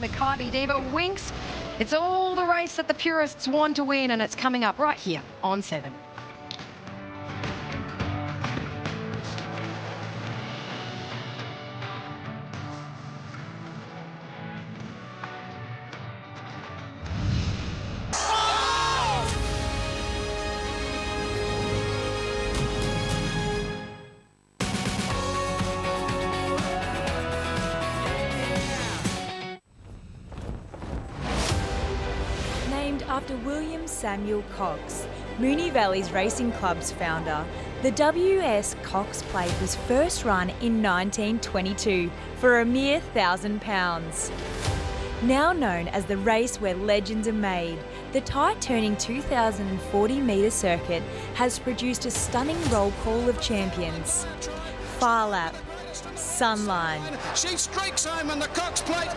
the Kylie Diva. Winks, it's all the race that the purists want to win, and it's coming up right here on 7. After William Samuel Cox, Moonee Valley's Racing Club's founder, the WS Cox Plate was first run in 1922 for a mere £1,000. Now known as the race where legends are made, the tight-turning 2,040-metre circuit has produced a stunning roll call of champions. Farlap, Sunline, she streaks home on the Cox Plate.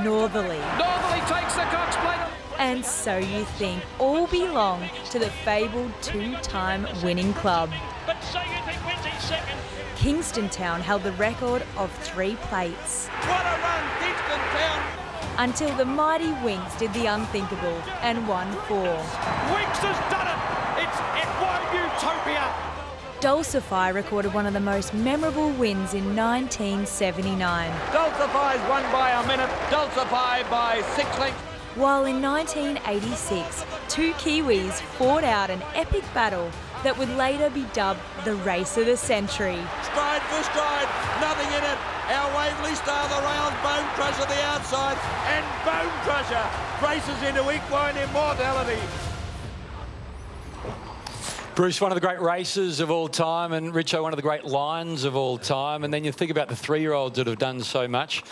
Northerly. Northerly takes the Cox Plate. And So You Think all belong to the fabled 2-time winning club. But So You Think wins in second. Kingston Town held the record of 3 plates. What a run, Kingston Town. Until the mighty Winks did the unthinkable and won 4. Winks has done it. It's FY Utopia. Dulcify recorded one of the most memorable wins in 1979. Dulcify's won by a minute. Dulcify by 6 lengths. While in 1986, 2 Kiwis fought out an epic battle that would later be dubbed the Race of the Century. Stride for stride, nothing in it. Our Waverley Star of the rails, Bone Crusher the outside, and Bone Crusher races into equine immortality. Bruce, one of the great races of all time, and Richo, one of the great lines of all time. And then you think about the 3-year-olds that have done so much.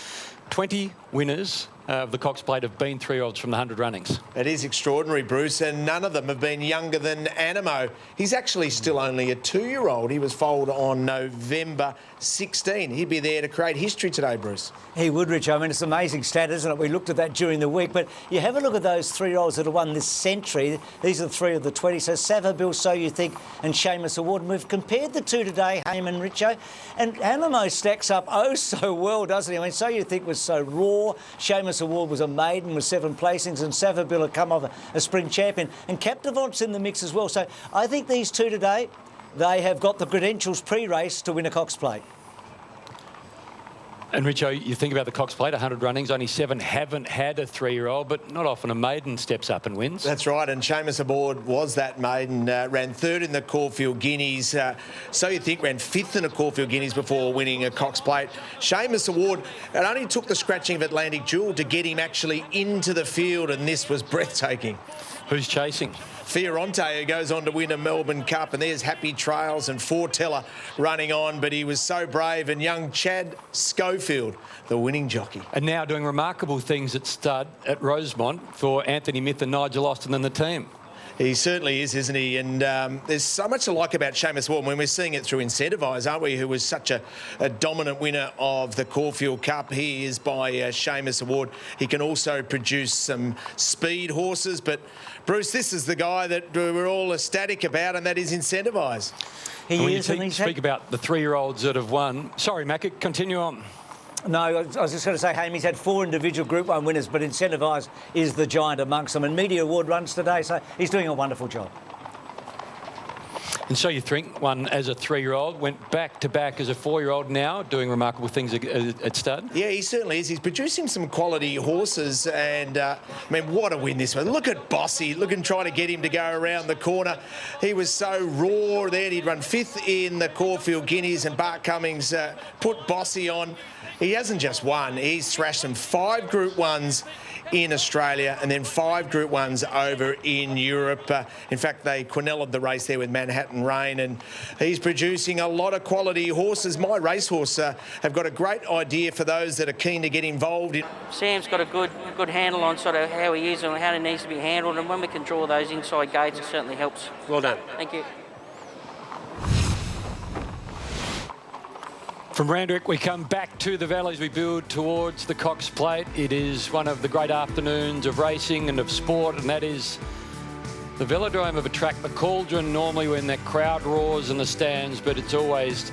20 winners of the Cox Plate have been 3-year-olds from the 100 runnings. It is extraordinary, Bruce, and none of them have been younger than Animo. He's actually still only a 2-year-old. He was foaled on November 16. He'd be there to create history today, Bruce. He would, Rich. I mean, it's an amazing stat, isn't it? We looked at that during the week, but you have a look at those 3-year-olds that have won this century. These are the 3 of the 20. So Savabeel, So You Think, and Seamus Award. And we've compared the 2 today, Heyman, Richo, and Animo stacks up oh so well, doesn't he? I mean, So You Think was so raw. Seamus Award was a maiden with 7 placings, and Savabeel had come off a spring champion. And Captivant's in the mix as well. So I think these 2 today, they have got the credentials pre-race to win a Cox Plate. And Richo, you think about the Cox Plate, 100 runnings, only 7 haven't had a 3-year-old, but not often a maiden steps up and wins. That's right, and Seamus Aboard was that maiden, ran 3rd in the Caulfield Guineas. So You Think ran 5th in the Caulfield Guineas before winning a Cox Plate. Seamus Award, it only took the scratching of Atlantic Jewel to get him actually into the field, and this was breathtaking. Who's chasing? Fioronte, who goes on to win a Melbourne Cup, and there's Happy Trails and Fortella running on, but he was so brave, and young Chad Schofield, the winning jockey. And now doing remarkable things at stud at Rosemont for Anthony Myth and Nigel Austin and the team. He certainly is, isn't he? And there's so much to like about Seamus Award when we're seeing it through Incentivise, aren't we, who was such a dominant winner of the Caulfield Cup. He is by Seamus Award. He can also produce some speed horses, but Bruce, this is the guy that we're all ecstatic about, and that is Incentivise. When you speak about the 3-year-olds that have won... Sorry, Macca, continue on. No, I was just going to say, Hamey's had 4 individual Group 1 winners, but Incentivise is the giant amongst them. And Media Award runs today, so he's doing a wonderful job. And So You Think won as a 3-year-old, went back-to-back as a 4-year-old now, doing remarkable things at stud. Yeah, he certainly is. He's producing some quality horses, and, I mean, what a win this one. Look at Bossy, look and try to get him to go around the corner. He was so raw there. He'd run 5th in the Caulfield Guineas, and Bart Cummings put Bossy on. He hasn't just won, he's thrashed them 5 Group 1s in Australia and then 5 Group 1s over in Europe. In fact, they quinelled the race there with Manhattan Rain, and he's producing a lot of quality horses. My Racehorse have got a great idea for those that are keen to get involved in. Sam's got a good handle on sort of how he is and how he needs to be handled, and when we can draw those inside gates, it certainly helps. Well done. Thank you. From Randwick, we come back to the valley as we build towards the Cox Plate. It is one of the great afternoons of racing and of sport, and that is the velodrome of a track, the Cauldron, normally when that crowd roars in the stands, but it's always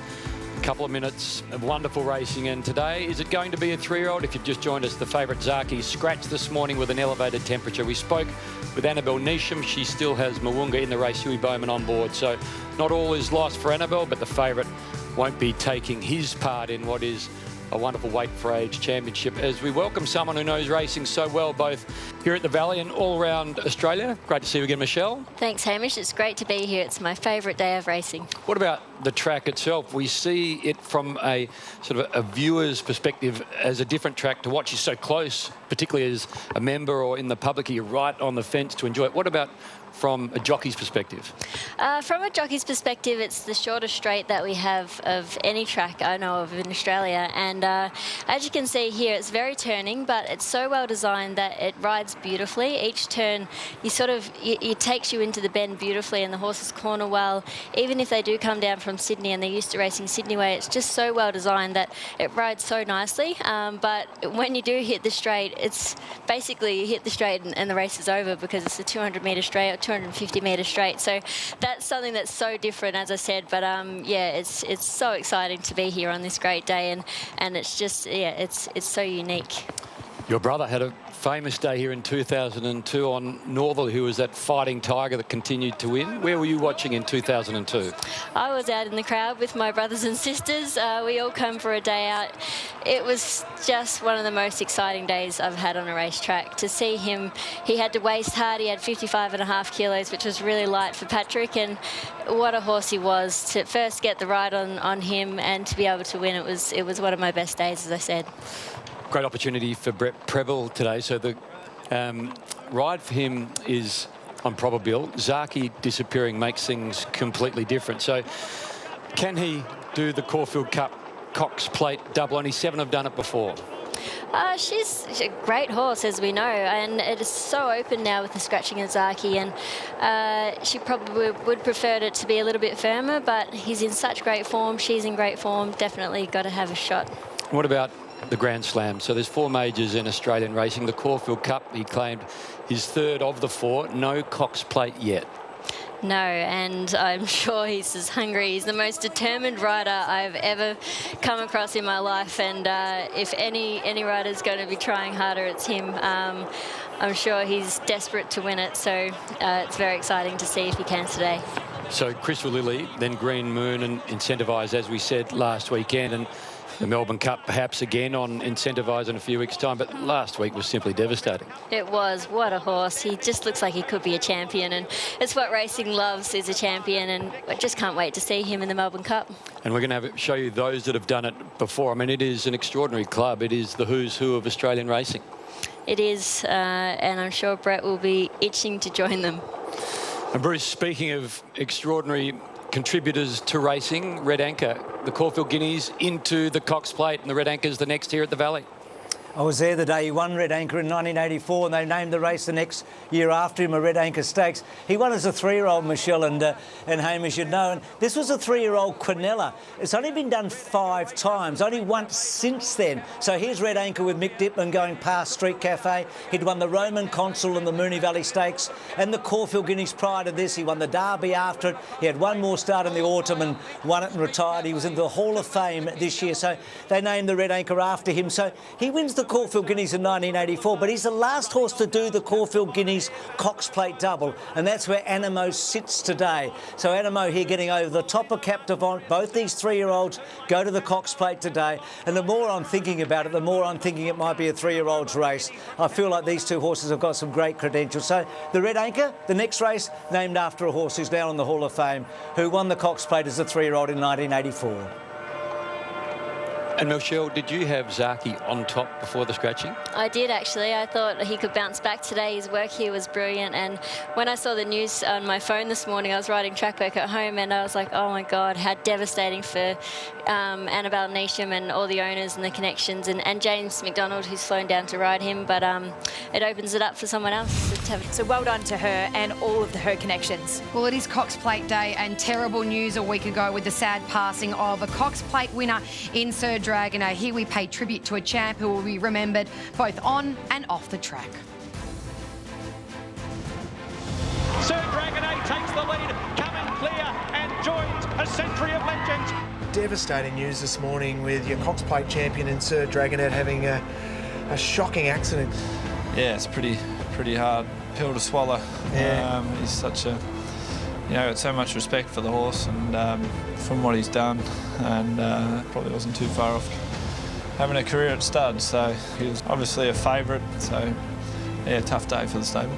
couple of minutes of wonderful racing, and today, is it going to be a 3-year-old? If you've just joined us, the favourite Zaki scratched this morning with an elevated temperature. We spoke with Annabelle Neesham. She still has Mo'unga in the race, Huey Bowman on board, so not all is lost for Annabelle, but the favourite won't be taking his part in what is a wonderful weight for age championship, as we welcome someone who knows racing so well, both here at the Valley and all around Australia. Great to see you again, Michelle. Thanks, Hamish. It's great to be here. It's my favourite day of racing. What about the track itself? We see it from a sort of a viewer's perspective as a different track to watch. You're so close, particularly as a member or in the public, you're right on the fence to enjoy it. What about from a jockey's perspective? From a jockey's perspective, it's the shortest straight that we have of any track I know of in Australia. And as you can see here, it's very turning, but it's so well designed that it rides beautifully. Each turn, it takes you into the bend beautifully, and the horses corner well. Even if they do come down from Sydney and they're used to racing Sydney way, it's just so well designed that it rides so nicely. But when you do hit the straight, it's basically you hit the straight and the race is over, because it's a 200-metre straight or 250-metre straight. So that's something that's so different, as I said. But yeah, it's so exciting to be here on this great day, and it's just, yeah, it's so unique. Your brother had a famous day here in 2002 on Norval, who was that fighting tiger that continued to win. Where were you watching in 2002? I was out in the crowd with my brothers and sisters. We all come for a day out. It was just one of the most exciting days I've had on a racetrack. To see him, he had to waist hard. He had 55.5 kilos, which was really light for Patrick, and what a horse he was. To first get the ride on him and to be able to win, it was one of my best days, as I said. Great opportunity for Brett Preble today. So the ride for him is on probable. Zaki disappearing makes things completely different. So can he do the Caulfield Cup Cox Plate double? Only 7 have done it before. She's a great horse, as we know, and it is so open now with the scratching of Zaki, and she probably would prefer it to be a little bit firmer, but he's in such great form, she's in great form, definitely got to have a shot. What about the Grand Slam? So there's 4 majors in Australian racing. The Caulfield Cup, he claimed his 3rd of the 4. No Cox Plate yet. No, and I'm sure he's as hungry. He's the most determined rider I've ever come across in my life, and if any rider's going to be trying harder, it's him. I'm sure he's desperate to win it, so it's very exciting to see if he can today. So Crystal Lily, then Green Moon, and Incentivised, as we said last weekend, and the Melbourne Cup perhaps again on Incentivised in a few weeks' time, but last week was simply devastating. It was. What a horse. He just looks like he could be a champion, and it's what racing loves, is a champion, and I just can't wait to see him in the Melbourne Cup. And we're going to show you those that have done it before. I mean, it is an extraordinary club. It is the who's who of Australian racing. It is, and I'm sure Brett will be itching to join them. And Bruce, speaking of extraordinary contributors to racing, Red Anchor, the Caulfield Guineas into the Cox Plate, and the Red Anchor's the next here at the Valley. I was there the day he won Red Anchor in 1984, and they named the race the next year after him a Red Anchor Stakes. He won as a 3-year-old, Michelle and Hamish, you'd know. And this was a 3-year-old Quinella. It's only been done 5 times, only once since then. So here's Red Anchor with Mick Dittman going past Street Cafe. He'd won the Roman Consul and the Moonee Valley Stakes and the Caulfield Guineas prior to this. He won the Derby after it. He had one more start in the autumn and won it and retired. He was in the Hall of Fame this year, so they named the Red Anchor after him. So he wins the Caulfield Guineas in 1984, but he's the last horse to do the Caulfield Guineas Cox Plate double, and that's where Animo sits today. So Animo here getting over the top of Captivant. Both these 3-year-olds go to the Cox Plate today, and the more I'm thinking about it, the more I'm thinking it might be a 3-year-old's race. I feel like these 2 horses have got some great credentials. So the Red Anchor, the next race, named after a horse who's now in the Hall of Fame, who won the Cox Plate as a 3-year-old in 1984. And Michelle, did you have Zaki on top before the scratching? I did, actually. I thought he could bounce back today. His work here was brilliant, and when I saw the news on my phone this morning, I was writing track work at home, and I was like, oh my God, how devastating for Annabelle Neesham and all the owners and the connections, and James McDonald, who's flown down to ride him, but it opens it up for someone else to have. So well done to her and all of her connections. Well, it is Cox Plate Day, and terrible news a week ago with the sad passing of a Cox Plate winner in Sir Dragoner. Here we pay tribute to a champ who will be remembered both on and off the track. Sir Dragoner takes the lead, coming clear and joins a century of legends. devastating news this morning with your Cox Plate champion and Sir Dragonet having a shocking accident. Yeah, it's pretty hard pill to swallow. Yeah. He's such a, got so much respect for the horse, and from what he's done, and probably wasn't too far off having a career at stud. So he was obviously a favourite. So yeah, tough day for the stable.